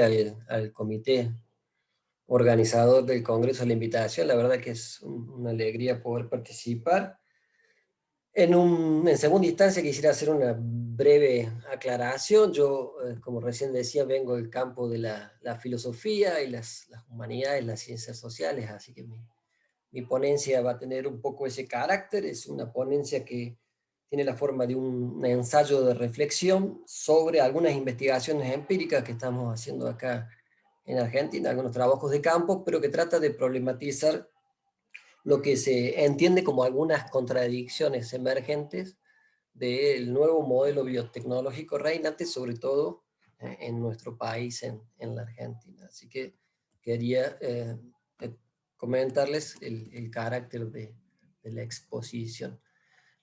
al comité organizador del Congreso la invitación. La verdad que es una alegría poder participar. En segunda instancia quisiera hacer una breve aclaración. Yo, como recién decía, vengo del campo de la filosofía y las humanidades, las ciencias sociales, así que mi ponencia va a tener un poco ese carácter. Es una ponencia que tiene la forma de un ensayo de reflexión sobre algunas investigaciones empíricas que estamos haciendo acá en Argentina, algunos trabajos de campo, pero que trata de problematizar lo que se entiende como algunas contradicciones emergentes del nuevo modelo biotecnológico reinante, sobre todo en nuestro país, en la Argentina. Así que quería comentarles el carácter de la exposición.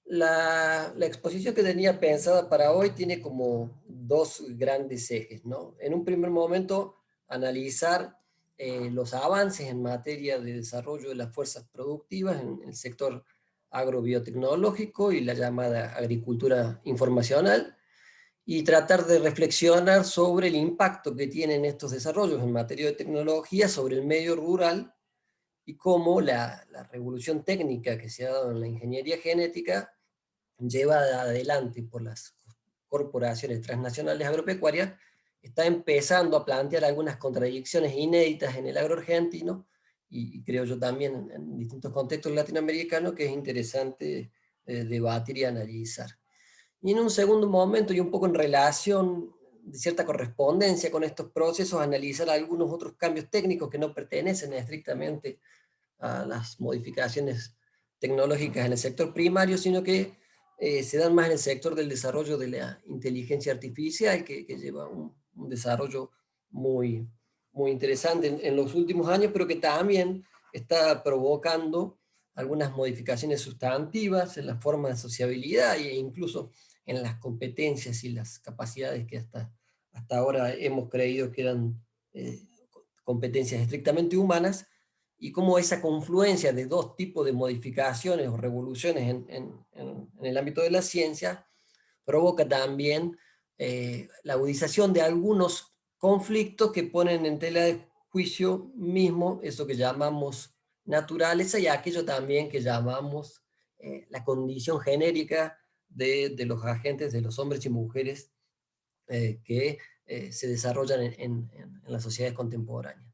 La exposición que tenía pensada para hoy tiene como dos grandes ejes, ¿no? En un primer momento, analizar los avances en materia de desarrollo de las fuerzas productivas en el sector agrobiotecnológico y la llamada agricultura informacional, y tratar de reflexionar sobre el impacto que tienen estos desarrollos en materia de tecnología sobre el medio rural y cómo la revolución técnica que se ha dado en la ingeniería genética llevada adelante por las corporaciones transnacionales agropecuarias, está empezando a plantear algunas contradicciones inéditas en el agro argentino, y creo yo también en distintos contextos latinoamericanos, que es interesante debatir y analizar. Y en un segundo momento, y un poco en relación de cierta correspondencia con estos procesos, analizar algunos otros cambios técnicos que no pertenecen estrictamente a las modificaciones tecnológicas en el sector primario, sino que se dan más en el sector del desarrollo de la inteligencia artificial, que lleva un desarrollo muy, muy interesante en los últimos años, pero que también está provocando algunas modificaciones sustantivas en la forma de sociabilidad e incluso en las competencias y las capacidades que hasta ahora hemos creído que eran competencias estrictamente humanas, y cómo esa confluencia de dos tipos de modificaciones o revoluciones en el ámbito de la ciencia provoca también la agudización de algunos conflictos que ponen en tela de juicio mismo eso que llamamos naturaleza, y aquello también que llamamos la condición genérica de los agentes, de los hombres y mujeres que se desarrollan en las sociedades contemporáneas.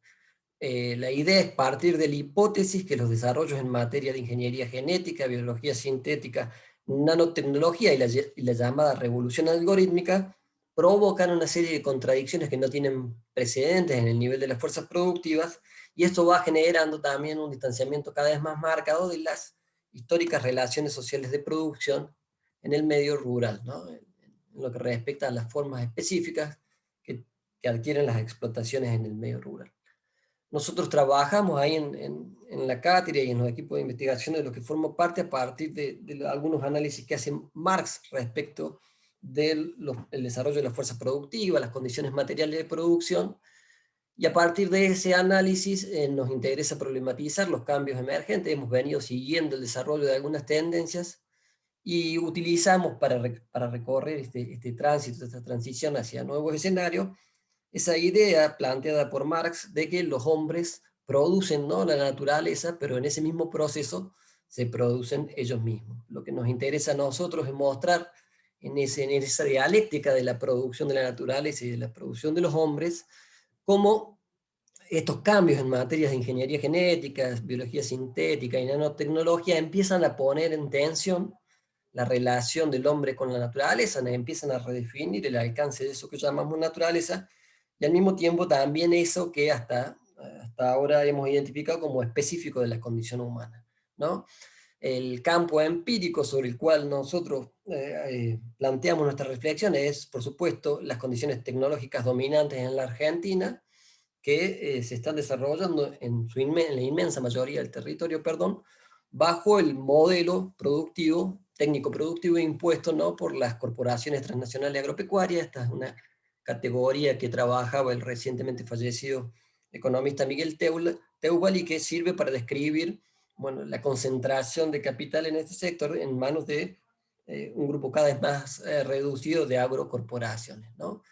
La idea es partir de la hipótesis que los desarrollos en materia de ingeniería genética, biología sintética, nanotecnología y la llamada revolución algorítmica provocan una serie de contradicciones que no tienen precedentes en el nivel de las fuerzas productivas, y esto va generando también un distanciamiento cada vez más marcado de las históricas relaciones sociales de producción en el medio rural, ¿no? En lo que respecta a las formas específicas que adquieren las explotaciones en el medio rural. Nosotros trabajamos ahí en la cátedra y en los equipos de investigación de los que formo parte, a partir de algunos análisis que hace Marx respecto del desarrollo de las fuerzas productivas, las condiciones materiales de producción, y a partir de ese análisis nos interesa problematizar los cambios emergentes. Hemos venido siguiendo el desarrollo de algunas tendencias y utilizamos para recorrer este tránsito, esta transición hacia nuevos escenarios, esa idea planteada por Marx de que los hombres producen, ¿no?, la naturaleza, pero en ese mismo proceso se producen ellos mismos. Lo que nos interesa a nosotros es mostrar en esa dialéctica de la producción de la naturaleza y de la producción de los hombres, cómo estos cambios en materias de ingeniería genética, biología sintética y nanotecnología empiezan a poner en tensión la relación del hombre con la naturaleza, empiezan a redefinir el alcance de eso que llamamos naturaleza, y al mismo tiempo también eso que hasta ahora hemos identificado como específico de la condición humana, ¿no? El campo empírico sobre el cual nosotros planteamos nuestra reflexión es, por supuesto, las condiciones tecnológicas dominantes en la Argentina, que se están desarrollando en la inmensa mayoría del territorio, perdón, bajo el modelo productivo, técnico-productivo impuesto, ¿no?, por las corporaciones transnacionales agropecuarias. Esta es una categoría que trabajaba el recientemente fallecido economista Miguel Teubal, y que sirve para describir, bueno, la concentración de capital en este sector en manos de un grupo cada vez más reducido de agrocorporaciones, ¿no?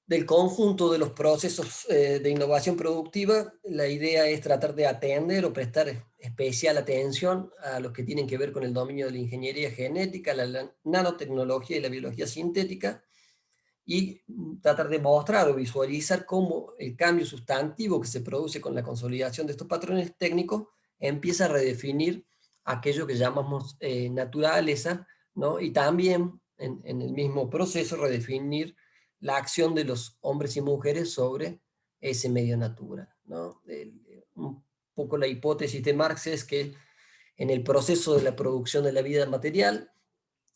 del conjunto de los procesos de innovación productiva, la idea es tratar de atender o prestar especial atención a los que tienen que ver con el dominio de la ingeniería genética, la nanotecnología y la biología sintética, y tratar de mostrar o visualizar cómo el cambio sustantivo que se produce con la consolidación de estos patrones técnicos empieza a redefinir aquello que llamamos naturaleza, ¿no? Y también en el mismo proceso redefinir la acción de los hombres y mujeres sobre ese medio natural, ¿no? Un poco la hipótesis de Marx es que en el proceso de la producción de la vida material,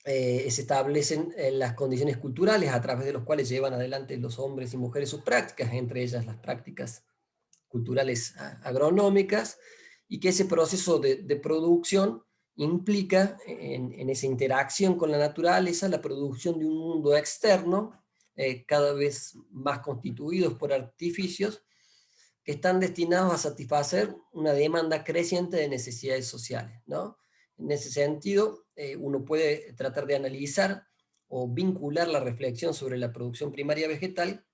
se establecen las condiciones culturales a través de los cuales llevan adelante los hombres y mujeres sus prácticas, entre ellas las prácticas culturales agronómicas, y que ese proceso de producción implica en esa interacción con la naturaleza la producción de un mundo externo, cada vez más constituidos por artificios que están destinados a satisfacer una demanda creciente de necesidades sociales, ¿no? En ese sentido, uno puede tratar de analizar o vincular la reflexión sobre la producción primaria vegetal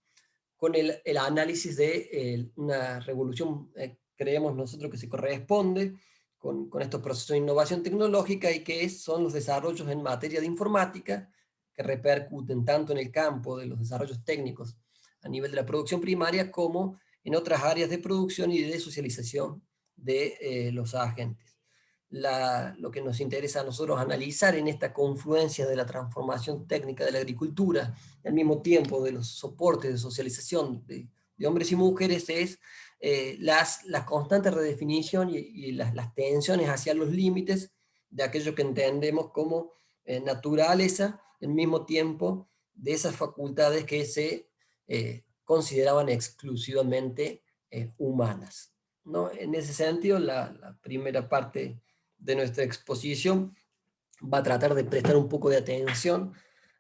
con el análisis de una revolución, creemos nosotros que se corresponde con estos procesos de innovación tecnológica y que son los desarrollos en materia de informática que repercuten tanto en el campo de los desarrollos técnicos a nivel de la producción primaria como en otras áreas de producción y de socialización de los agentes. Lo que nos interesa a nosotros analizar en esta confluencia de la transformación técnica de la agricultura y al mismo tiempo de los soportes de socialización de hombres y mujeres es la constante redefinición y las tensiones hacia los límites de aquello que entendemos como naturaleza, al mismo tiempo de esas facultades que se consideraban exclusivamente humanas, ¿no? En ese sentido, la primera parte de nuestra exposición va a tratar de prestar un poco de atención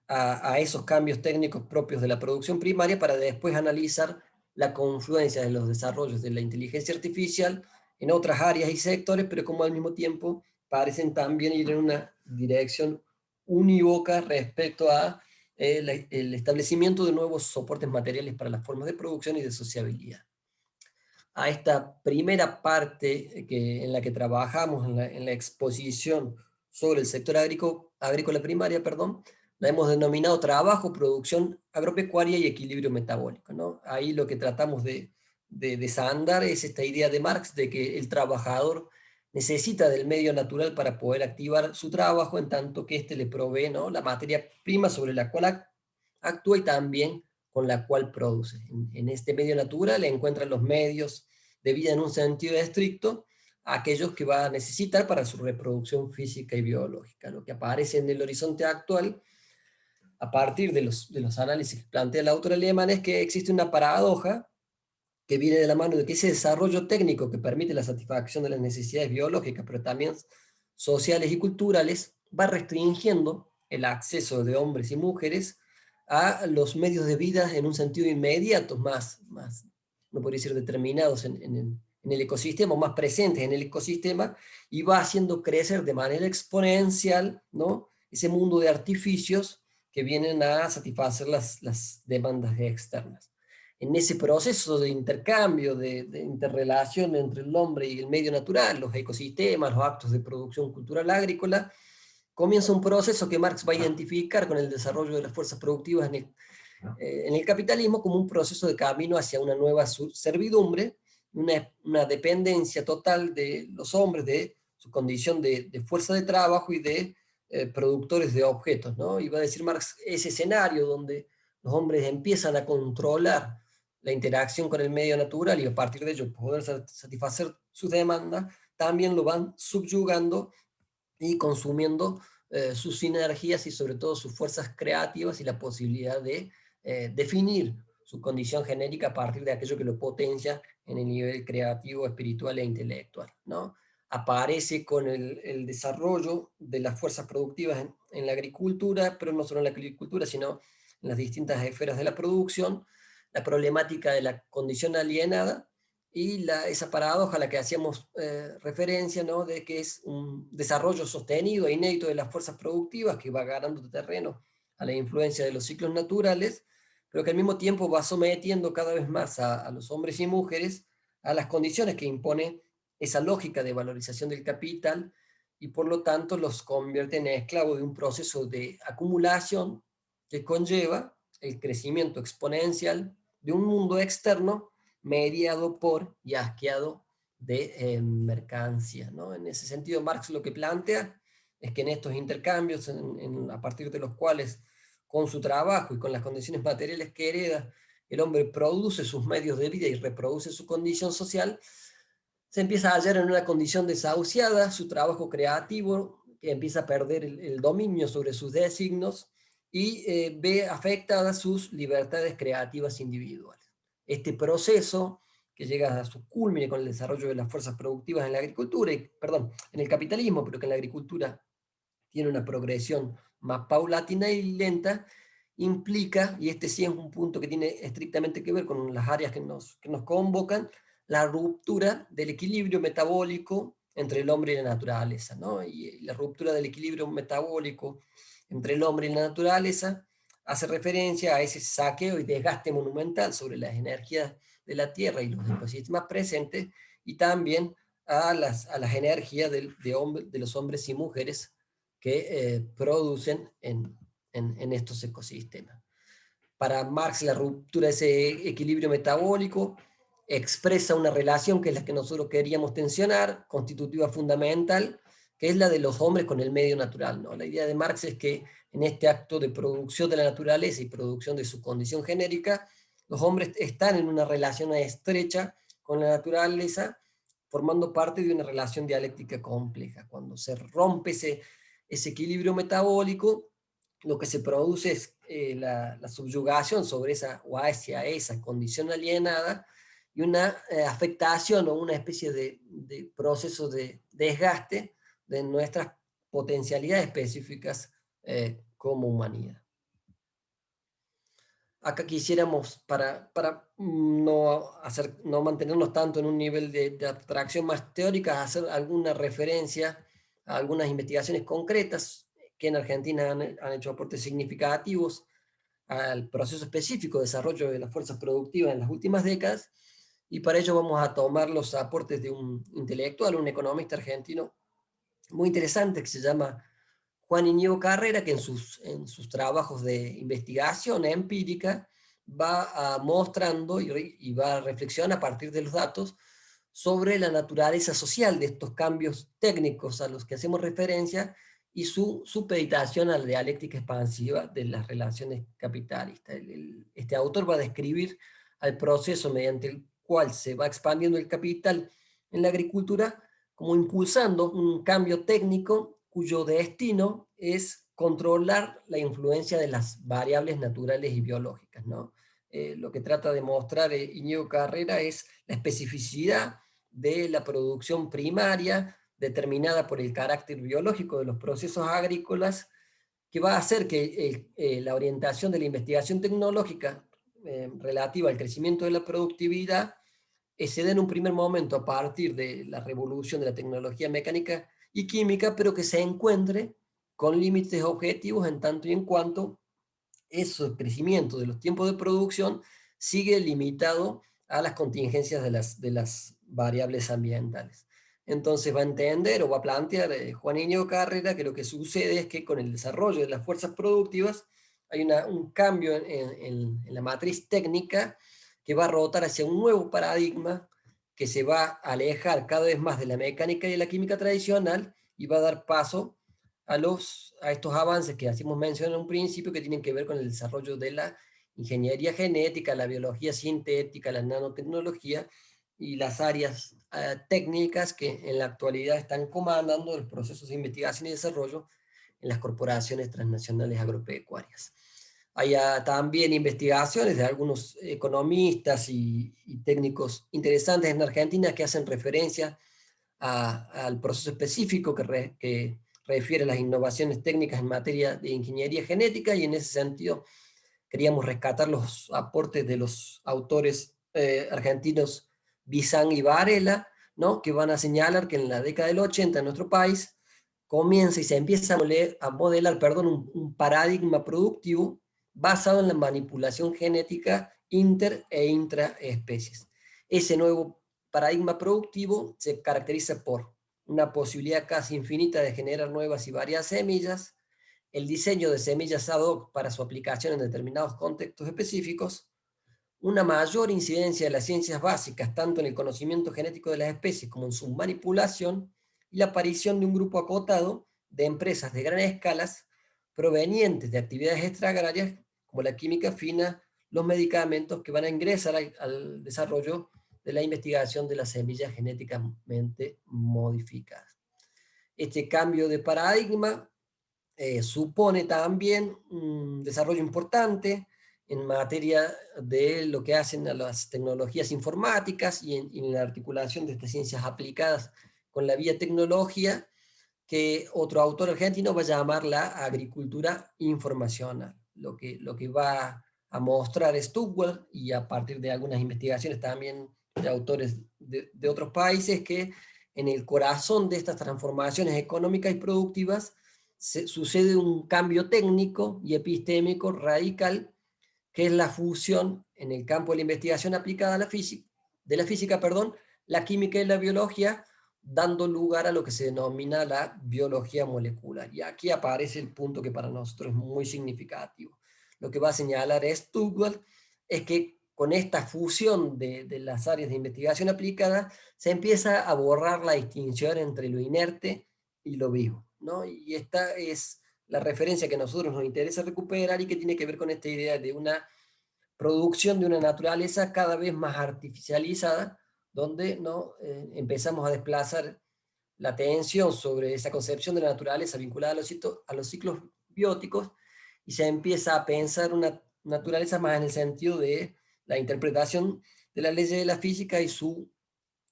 a esos cambios técnicos propios de la producción primaria para después analizar la confluencia de los desarrollos de la inteligencia artificial en otras áreas y sectores, pero como al mismo tiempo parecen también ir en una dirección unívoca respecto a el establecimiento de nuevos soportes materiales para las formas de producción y de sociabilidad. A esta primera parte en la que trabajamos en la exposición sobre el sector agrícola primaria, perdón, la hemos denominado trabajo, producción agropecuaria y equilibrio metabólico, ¿no? Ahí lo que tratamos de desandar es esta idea de Marx de que el trabajador necesita del medio natural para poder activar su trabajo, en tanto que éste le provee, ¿no?, la materia prima sobre la cual actúa y también con la cual produce. En este medio natural encuentran los medios de vida en un sentido estricto, aquellos que va a necesitar para su reproducción física y biológica. Lo que aparece en el horizonte actual, a partir de los análisis que plantea el autor alemán, es que existe una paradoja que viene de la mano de que ese desarrollo técnico que permite la satisfacción de las necesidades biológicas, pero también sociales y culturales, va restringiendo el acceso de hombres y mujeres a los medios de vida en un sentido inmediato, más no podría decir determinados en el ecosistema, más presentes en el ecosistema, y va haciendo crecer de manera exponencial, ¿no?, ese mundo de artificios que vienen a satisfacer las demandas externas. En ese proceso de intercambio, de interrelación entre el hombre y el medio natural, los ecosistemas, los actos de producción cultural agrícola, comienza un proceso que Marx va a identificar con el desarrollo de las fuerzas productivas en el capitalismo como un proceso de camino hacia una nueva servidumbre, una dependencia total de los hombres, de su condición de fuerza de trabajo y de productores de objetos, ¿no? Y va a decir Marx, ese escenario donde los hombres empiezan a controlar la interacción con el medio natural y a partir de ello poder satisfacer sus demandas, también lo van subyugando y consumiendo sus sinergias y sobre todo sus fuerzas creativas y la posibilidad de definir su condición genérica a partir de aquello que lo potencia en el nivel creativo, espiritual e intelectual, ¿no? Aparece con el desarrollo de las fuerzas productivas en la agricultura, pero no solo en la agricultura, sino en las distintas esferas de la producción, la problemática de la condición alienada y esa paradoja a la que hacíamos referencia, ¿no?, de que es un desarrollo sostenido e inédito de las fuerzas productivas que va ganando terreno a la influencia de los ciclos naturales, pero que al mismo tiempo va sometiendo cada vez más a los hombres y mujeres a las condiciones que impone esa lógica de valorización del capital, y por lo tanto los convierte en esclavos de un proceso de acumulación que conlleva el crecimiento exponencial de un mundo externo mediado por y asqueado de mercancía, ¿no? En ese sentido, Marx lo que plantea es que en estos intercambios, a partir de los cuales con su trabajo y con las condiciones materiales que hereda, el hombre produce sus medios de vida y reproduce su condición social, se empieza a hallar en una condición desahuciada, su trabajo creativo, que empieza a perder el dominio sobre sus designios y ve afectadas sus libertades creativas individuales. Este proceso, que llega a su culmine con el desarrollo de las fuerzas productivas en la agricultura, perdón, en el capitalismo, pero que en la agricultura tiene una progresión más paulatina y lenta, implica, y este sí es un punto que tiene estrictamente que ver con las áreas que nos convocan, la ruptura del equilibrio metabólico entre el hombre y la naturaleza, ¿no? Y la ruptura del equilibrio metabólico entre el hombre y la naturaleza hace referencia a ese saqueo y desgaste monumental sobre las energías de la Tierra y los ecosistemas presentes, y también a las energías de los hombres y mujeres que producen en estos ecosistemas. Para Marx, la ruptura de ese equilibrio metabólico expresa una relación que es la que nosotros queríamos tensionar, constitutiva fundamental, que es la de los hombres con el medio natural, ¿no? La idea de Marx es que en este acto de producción de la naturaleza y producción de su condición genérica, los hombres están en una relación estrecha con la naturaleza, formando parte de una relación dialéctica compleja. Cuando se rompe ese equilibrio metabólico, lo que se produce es la subyugación sobre esa o hacia esa condición alienada, y una afectación o una especie de proceso de desgaste de nuestras potencialidades específicas como humanidad. Acá quisiéramos, para no mantenernos tanto en un nivel de abstracción más teórica, hacer alguna referencia a algunas investigaciones concretas que en Argentina han hecho aportes significativos al proceso específico de desarrollo de las fuerzas productivas en las últimas décadas, y para ello vamos a tomar los aportes de un intelectual, un economista argentino muy interesante que se llama Juan Iñigo Carrera, que en sus trabajos de investigación empírica va mostrando y va a reflexionar a partir de los datos sobre la naturaleza social de estos cambios técnicos a los que hacemos referencia y su supeditación a la dialéctica expansiva de las relaciones capitalistas. Este autor va a describir al proceso mediante el cual se va expandiendo el capital en la agricultura como impulsando un cambio técnico cuyo destino es controlar la influencia de las variables naturales y biológicas, ¿no? Lo que trata de mostrar Iñigo Carrera es la especificidad de la producción primaria determinada por el carácter biológico de los procesos agrícolas, que va a hacer que la orientación de la investigación tecnológica relativa al crecimiento de la productividad se da en un primer momento a partir de la revolución de la tecnología mecánica y química, pero que se encuentre con límites objetivos en tanto y en cuanto ese crecimiento de los tiempos de producción sigue limitado a las contingencias de las variables ambientales. Entonces va a entender o va a plantear Juan Iñigo Carrera que lo que sucede es que con el desarrollo de las fuerzas productivas hay un cambio en la matriz técnica que va a rotar hacia un nuevo paradigma que se va a alejar cada vez más de la mecánica y de la química tradicional, y va a dar paso a estos avances que hacemos mención en un principio, que tienen que ver con el desarrollo de la ingeniería genética, la biología sintética, la nanotecnología y las áreas técnicas que en la actualidad están comandando los procesos de investigación y desarrollo en las corporaciones transnacionales agropecuarias. Hay también investigaciones de algunos economistas y técnicos interesantes en Argentina que hacen referencia al proceso específico que refiere a las innovaciones técnicas en materia de ingeniería genética, y en ese sentido queríamos rescatar los aportes de los autores argentinos Bizán y Varela, ¿no? Que van a señalar que en la década del 80 en nuestro país comienza y se empieza a modelar, un paradigma productivo basado en la manipulación genética inter e intraespecies. Ese nuevo paradigma productivo se caracteriza por una posibilidad casi infinita de generar nuevas y variadas semillas, el diseño de semillas ad hoc para su aplicación en determinados contextos específicos, una mayor incidencia de las ciencias básicas, tanto en el conocimiento genético de las especies como en su manipulación, y la aparición de un grupo acotado de empresas de gran escala provenientes de actividades extraagrarias como la química fina, los medicamentos que van a ingresar al desarrollo de la investigación de las semillas genéticamente modificadas. Este cambio de paradigma supone también un desarrollo importante en materia de lo que hacen a las tecnologías informáticas y en la articulación de estas ciencias aplicadas con la biotecnología, que otro autor argentino va a llamar la agricultura informacional. Lo que va a mostrar Stockwell, y a partir de algunas investigaciones también de autores de otros países, que en el corazón de estas transformaciones económicas y productivas sucede un cambio técnico y epistémico radical, que es la fusión en el campo de la investigación aplicada a la física, perdón, la química y la biología, dando lugar a lo que se denomina la biología molecular. Y aquí aparece el punto que para nosotros es muy significativo. Lo que va a señalar Stockwell es que con esta fusión de las áreas de investigación aplicada se empieza a borrar la distinción entre lo inerte y lo vivo, ¿no? Y esta es la referencia que a nosotros nos interesa recuperar y que tiene que ver con esta idea de una producción de una naturaleza cada vez más artificializada, donde ¿no? Empezamos a desplazar la atención sobre esa concepción de la naturaleza vinculada a los ciclos bióticos y se empieza a pensar una naturaleza más en el sentido de la interpretación de las leyes de la física y su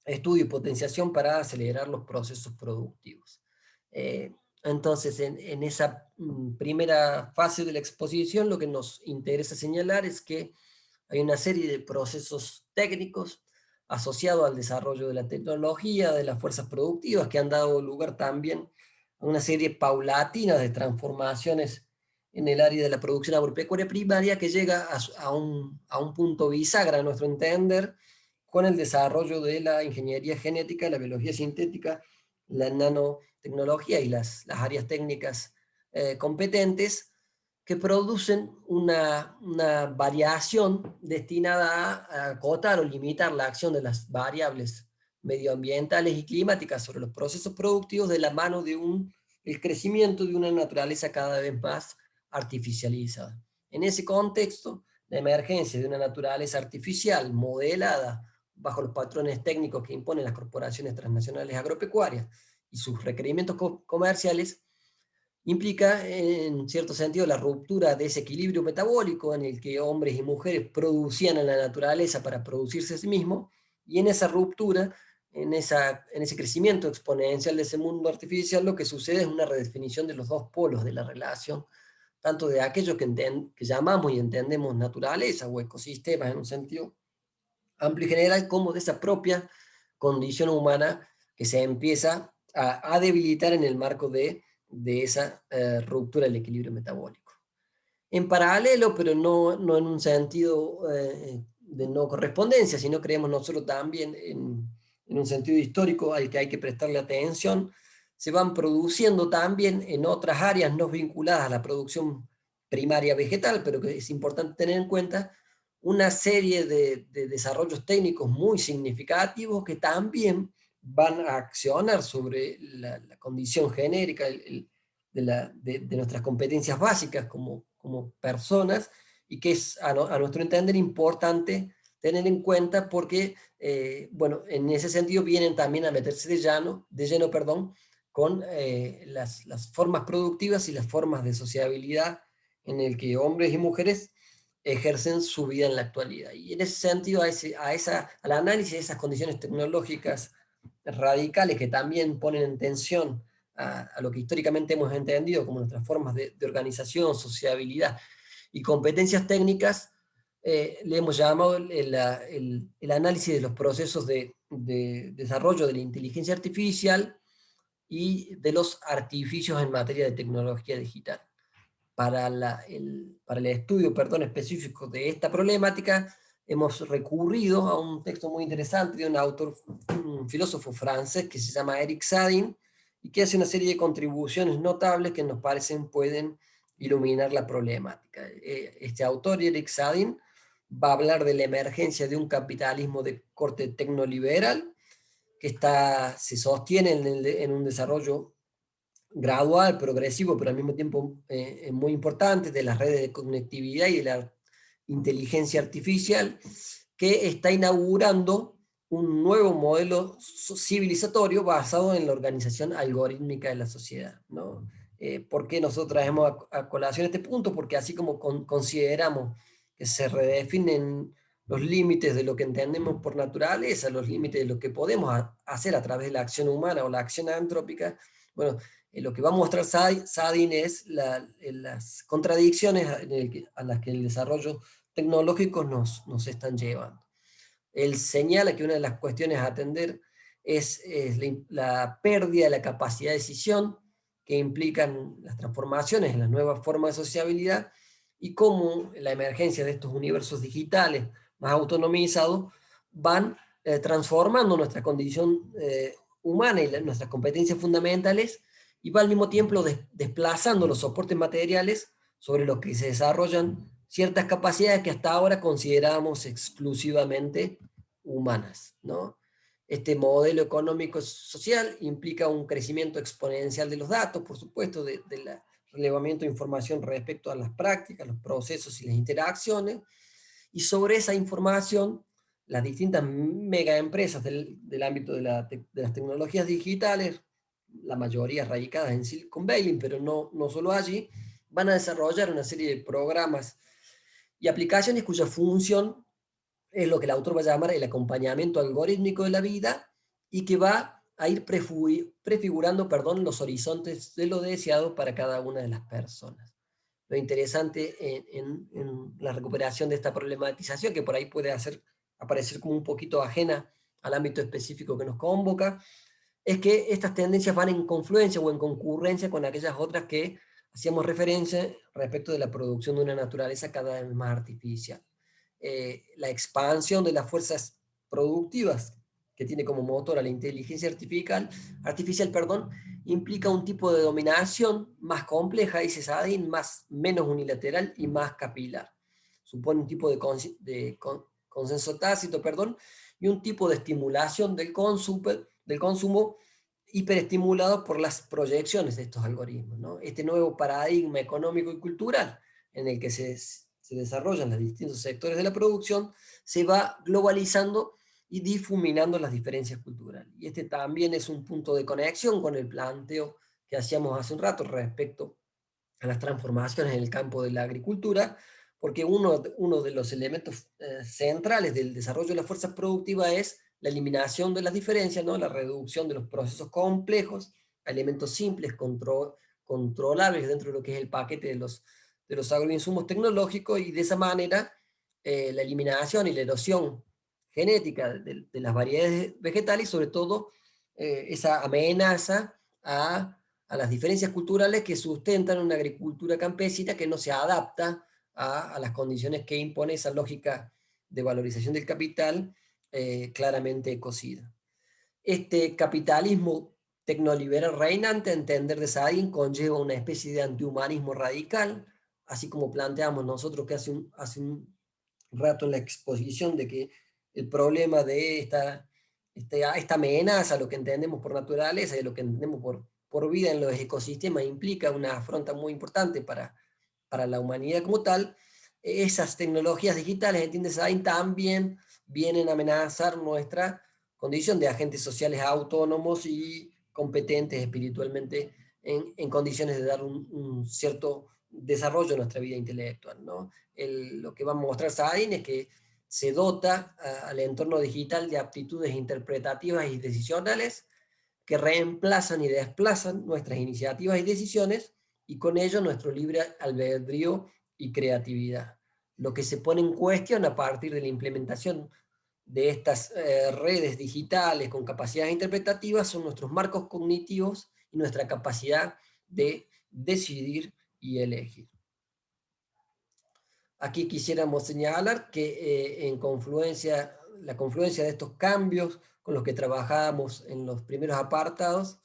estudio y potenciación para acelerar los procesos productivos. Eh, entonces, en esa primera fase de la exposición, lo que nos interesa señalar es que hay una serie de procesos técnicos asociados al desarrollo de la tecnología, de las fuerzas productivas, que han dado lugar también a una serie paulatina de transformaciones en el área de la producción agropecuaria primaria, que llega a un punto bisagra, a nuestro entender, con el desarrollo de la ingeniería genética, la biología sintética, la nanotecnología y las áreas técnicas competentes, que producen una variación destinada a acotar o limitar la acción de las variables medioambientales y climáticas sobre los procesos productivos de la mano de el crecimiento de una naturaleza cada vez más artificializada. En ese contexto, la emergencia de una naturaleza artificial modelada bajo los patrones técnicos que imponen las corporaciones transnacionales agropecuarias y sus requerimientos comerciales implica, en cierto sentido, la ruptura de ese equilibrio metabólico en el que hombres y mujeres producían en la naturaleza para producirse a sí mismos, y en esa ruptura, en ese crecimiento exponencial de ese mundo artificial, lo que sucede es una redefinición de los dos polos de la relación, tanto de aquello que llamamos y entendemos naturaleza o ecosistemas en un sentido amplio y general, como de esa propia condición humana que se empieza a debilitar en el marco de esa ruptura del equilibrio metabólico. En paralelo, pero no en un sentido de no correspondencia, sino creemos nosotros también en un sentido histórico al que hay que prestarle atención, se van produciendo también en otras áreas no vinculadas a la producción primaria vegetal, pero que es importante tener en cuenta, una serie de desarrollos técnicos muy significativos que también van a accionar sobre la condición genérica de nuestras competencias básicas como personas, y que es a nuestro entender importante tener en cuenta porque, bueno, en ese sentido vienen también a meterse de lleno, perdón, con las formas productivas y las formas de sociabilidad en el que hombres y mujeres ejercen su vida en la actualidad. Y en ese sentido, al análisis de esas condiciones tecnológicas radicales que también ponen en tensión a lo que históricamente hemos entendido como nuestras formas de organización, sociabilidad y competencias técnicas, le hemos llamado el análisis de los procesos de desarrollo de la inteligencia artificial y de los artificios en materia de tecnología digital. para el estudio, perdón, específico de esta problemática, hemos recurrido a un texto muy interesante de un autor, un filósofo francés que se llama Eric Sadin, y que hace una serie de contribuciones notables que nos parecen pueden iluminar la problemática. Este autor, Eric Sadin, va a hablar de la emergencia de un capitalismo de corte tecnoliberal que se sostiene en un desarrollo gradual, progresivo, pero al mismo tiempo muy importante, de las redes de conectividad y de la inteligencia artificial, que está inaugurando un nuevo modelo civilizatorio basado en la organización algorítmica de la sociedad, ¿no? ¿Por qué nosotros traemos a colación este punto? Porque así como consideramos que se redefinen los límites de lo que entendemos por naturaleza, los límites de lo que podemos hacer a través de la acción humana o la acción antrópica, bueno, lo que va a mostrar Sadin es las contradicciones a las que el desarrollo tecnológico nos están llevando. Él señala que una de las cuestiones a atender es la pérdida de la capacidad de decisión que implican las transformaciones en las nuevas formas de sociabilidad y cómo la emergencia de estos universos digitales más autonomizados van transformando nuestra condición humana y nuestras competencias fundamentales y va al mismo tiempo desplazando los soportes materiales sobre los que se desarrollan ciertas capacidades que hasta ahora considerábamos exclusivamente humanas, ¿no? Este modelo económico social implica un crecimiento exponencial de los datos, por supuesto, del relevamiento de información respecto a las prácticas, los procesos y las interacciones, y sobre esa información, las distintas megaempresas del ámbito de las tecnologías digitales, la mayoría radicadas en Silicon Valley, pero no solo allí, van a desarrollar una serie de programas y aplicaciones cuya función es lo que el autor va a llamar el acompañamiento algorítmico de la vida y que va a ir prefigurando, perdón, los horizontes de lo deseado para cada una de las personas. Lo interesante en la recuperación de esta problematización, que por ahí puede aparecer como un poquito ajena al ámbito específico que nos convoca, es que estas tendencias van en confluencia o en concurrencia con aquellas otras que hacíamos referencia respecto de la producción de una naturaleza cada vez más artificial. La expansión de las fuerzas productivas que tiene como motor a la inteligencia artificial, perdón, implica un tipo de dominación más compleja, dice Sadin, menos unilateral y más capilar. Supone un tipo de consenso tácito, perdón, y un tipo de estimulación del consumo hiperestimulado por las proyecciones de estos algoritmos, ¿no? Este nuevo paradigma económico y cultural en el que se desarrollan los distintos sectores de la producción, se va globalizando y difuminando las diferencias culturales. Y este también es un punto de conexión con el planteo que hacíamos hace un rato respecto a las transformaciones en el campo de la agricultura, porque uno de los elementos centrales del desarrollo de las fuerzas productivas es la eliminación de las diferencias, ¿no? La reducción de los procesos complejos a elementos simples, controlables dentro de lo que es el paquete de los agroinsumos tecnológicos, y de esa manera la eliminación y la erosión genética de las variedades vegetales y sobre todo esa amenaza a las diferencias culturales que sustentan una agricultura campesina que no se adapta a las condiciones que impone esa lógica de valorización del capital claramente cocida. Este capitalismo tecnoliberal reinante, a entender de Sadin, conlleva una especie de antihumanismo radical, así como planteamos nosotros que hace un rato en la exposición de que el problema de esta amenaza, lo que entendemos por naturaleza y lo que entendemos por vida en los ecosistemas, implica una afronta muy importante para la humanidad como tal. Esas tecnologías digitales, entiende Sadin, también vienen a amenazar nuestra condición de agentes sociales autónomos y competentes espiritualmente en condiciones de dar un cierto desarrollo a nuestra vida intelectual, ¿no? Lo que va a mostrar Sadin es que se dota al entorno digital de aptitudes interpretativas y decisionales que reemplazan y desplazan nuestras iniciativas y decisiones y con ello nuestro libre albedrío y creatividad. Lo que se pone en cuestión a partir de la implementación de estas redes digitales con capacidades interpretativas son nuestros marcos cognitivos y nuestra capacidad de decidir y elegir. Aquí quisiéramos señalar que la confluencia de estos cambios con los que trabajábamos en los primeros apartados,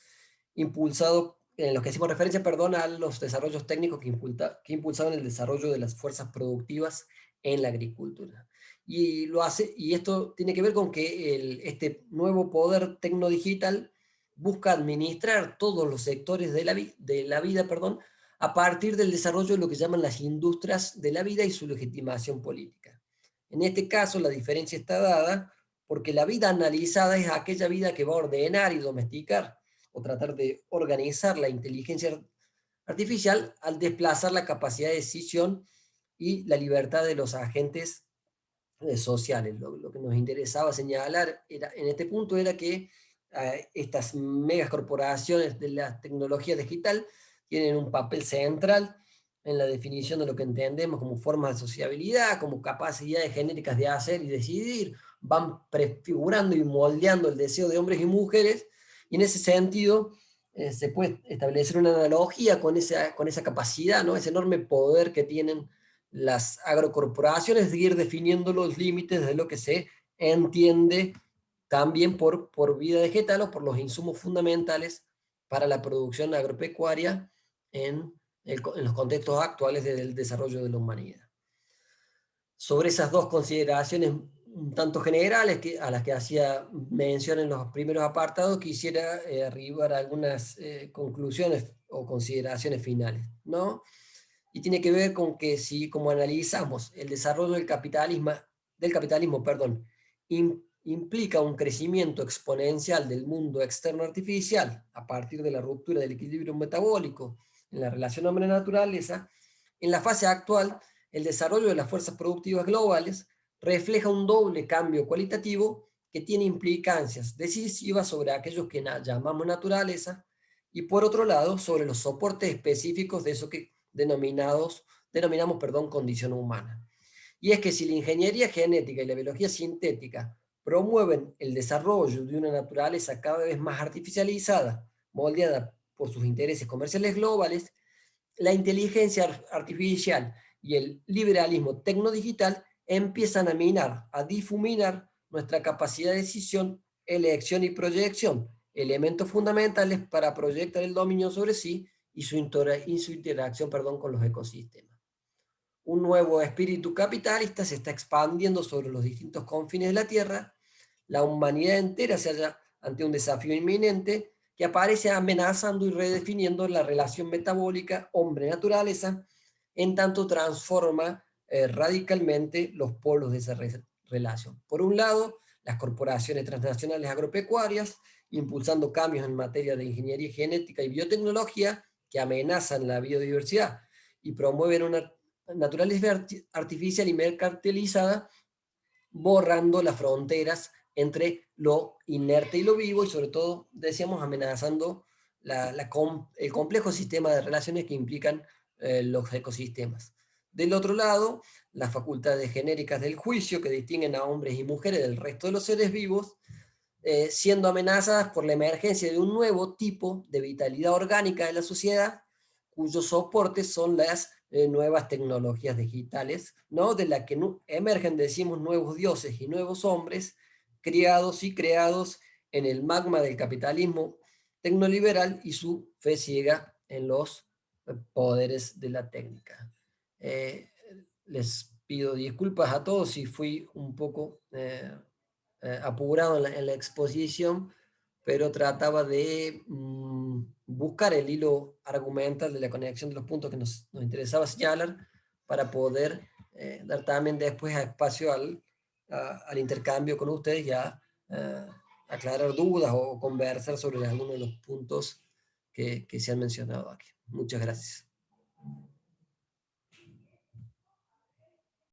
impulsado, en los que hicimos referencia, perdón, a los desarrollos técnicos que impulsaban el desarrollo de las fuerzas productivas en la agricultura. Y esto tiene que ver con que este nuevo poder tecnodigital busca administrar todos los sectores de la vida, perdón, a partir del desarrollo de lo que llaman las industrias de la vida y su legitimación política. En este caso, la diferencia está dada porque la vida analizada es aquella vida que va a ordenar y domesticar o tratar de organizar la inteligencia artificial al desplazar la capacidad de decisión y la libertad de los agentes sociales. Lo que nos interesaba señalar en este punto era que estas megas corporaciones de la tecnología digital tienen un papel central en la definición de lo que entendemos como formas de sociabilidad, como capacidades genéticas de hacer y decidir, van prefigurando y moldeando el deseo de hombres y mujeres, y en ese sentido se puede establecer una analogía con esa capacidad, ¿no? Ese enorme poder que tienen las agrocorporaciones de ir definiendo los límites de lo que se entiende también por vida vegetal o por los insumos fundamentales para la producción agropecuaria en los contextos actuales del desarrollo de la humanidad. Sobre esas dos consideraciones un tanto generales a las que hacía mención en los primeros apartados, quisiera arribar a algunas conclusiones o consideraciones finales, ¿no? Y tiene que ver con que si como analizamos el desarrollo del capitalismo, perdón, implica un crecimiento exponencial del mundo externo artificial a partir de la ruptura del equilibrio metabólico en la relación hombre-naturaleza, en la fase actual el desarrollo de las fuerzas productivas globales refleja un doble cambio cualitativo que tiene implicancias decisivas sobre aquellos que llamamos naturaleza y por otro lado sobre los soportes específicos de eso que denominamos, perdón, condición humana. Y es que si la ingeniería genética y la biología sintética promueven el desarrollo de una naturaleza cada vez más artificializada, moldeada por sus intereses comerciales globales, la inteligencia artificial y el liberalismo tecnodigital empiezan a minar, a difuminar nuestra capacidad de decisión, elección y proyección, elementos fundamentales para proyectar el dominio sobre sí y su interacción, perdón, con los ecosistemas. Un nuevo espíritu capitalista se está expandiendo sobre los distintos confines de la Tierra. La humanidad entera se halla ante un desafío inminente que aparece amenazando y redefiniendo la relación metabólica hombre-naturaleza, en tanto transforma radicalmente los polos de esa relación. Por un lado, las corporaciones transnacionales agropecuarias, impulsando cambios en materia de ingeniería genética y biotecnología que amenazan la biodiversidad y promueven una naturaleza artificial y mercantilizada, borrando las fronteras entre lo inerte y lo vivo, y sobre todo, decíamos, amenazando el complejo sistema de relaciones que implican los ecosistemas. Del otro lado, las facultades genéricas del juicio que distinguen a hombres y mujeres del resto de los seres vivos, siendo amenazadas por la emergencia de un nuevo tipo de vitalidad orgánica de la sociedad, cuyos soportes son las nuevas tecnologías digitales, ¿no? De la que emergen, decimos, nuevos dioses y nuevos hombres, criados y creados en el magma del capitalismo tecnoliberal y su fe ciega en los poderes de la técnica. Les pido disculpas a todos si fui un poco apurado en la exposición, pero trataba de buscar el hilo argumental de la conexión de los puntos que nos interesaba señalar para poder dar también después espacio al intercambio con ustedes y a aclarar dudas o conversar sobre algunos de los puntos que se han mencionado aquí. Muchas gracias.